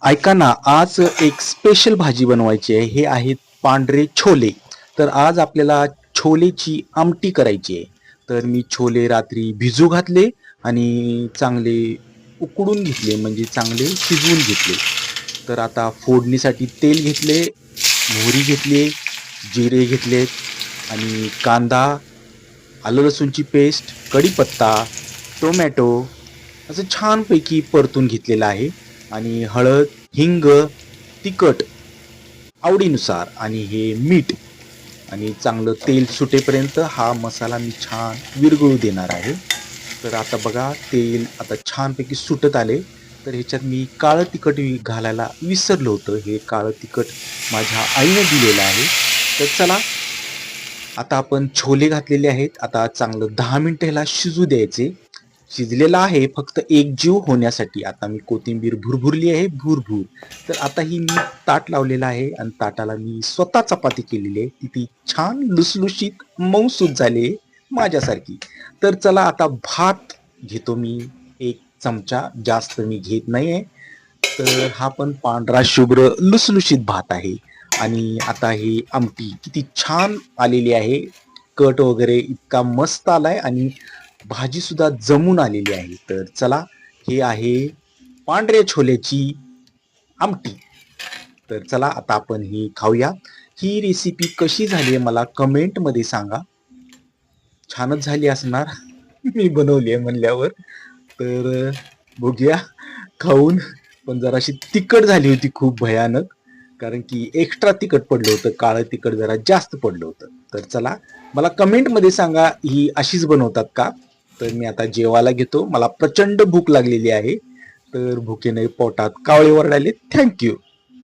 ऐका ना, आज एक स्पेशल भाजी बनवायची आहे. हे आहेत पांढरे छोले. तर आज आपल्याला छोलेची आमटी करायची आहे. तर मी छोले रात्री भिजू घातले आणि चांगले उकडून घेतले, म्हणजे चांगले शिजवून घेतले. तर आता फोडणीसाठी तेल घेतले, मोहरी घेतली, जिरे घेतलेत आणि कांदा, आलं लसूणची पेस्ट, कढीपत्ता, टोमॅटो असं छानपैकी परतून घेतलेलं आहे. आणि हळद, हिंग, तिखट आवडीनुसार आणि हे मीठ आणि चांगलं तेल सुटेपर्यंत हा मसाला मी छान विरघळू देणार आहे. तर आता बघा, तेल आता छानपैकी सुटत आले. तर ह्याच्यात मी काळं तिखट घालायला विसरलो होतं. हे काळं तिखट माझ्या आईने दिलेलं आहे. तर चला, आता आपण छोले घातलेले आहेत. आता चांगलं 10 मिनिटं ह्याला शिजू द्यायचे. शिजलेला आहे फक्त एकजीव होण्यासाठी. आता मी कोथिंबीर भुरभुरली आहे, भुरभूर. तर आता ही मी ताट लावलेलं आहे आणि ताटाला मी स्वतः चपाती केलेली आहे. ती छान लुसलुशीत मऊसूत झाली आहे, माझ्यासारखी. तर चला, आता भात घेतो मी. एक चमचा, जास्त मी घेत नाही आहे. तर हा पण पांढरा शुभ्र लुसलुशीत भात आहे. आणि आता ही आमटी किती छान आलेली आहे. कट वगैरे इतका मस्त आलाय आणि भाजी सुद्धा जमून आलेली आहे. तर चला, हे आहे पांढऱ्या छोल्याची आमटी. तर चला, आता आपण ही खाऊया. ही रेसिपी कशी झाली आहे मला कमेंटमध्ये सांगा. छानच झाली असणार. मी बनवली आहे म्हणल्यावर. तर बघूया खाऊन. पण जराशी तिखट झाली होती, खूप भयानक. कारण की एक्स्ट्रा तिखट पडलं होतं, काळं तिखट जरा जास्त पडलं होतं. तर चला, मला कमेंटमध्ये सांगा ही अशीच बनवतात का. तर मी आता जेवायला घेतो. मला प्रचंड भूक लागलेली आहे. तर भुकेने पोटात कावळे ओरडाले. थँक्यू.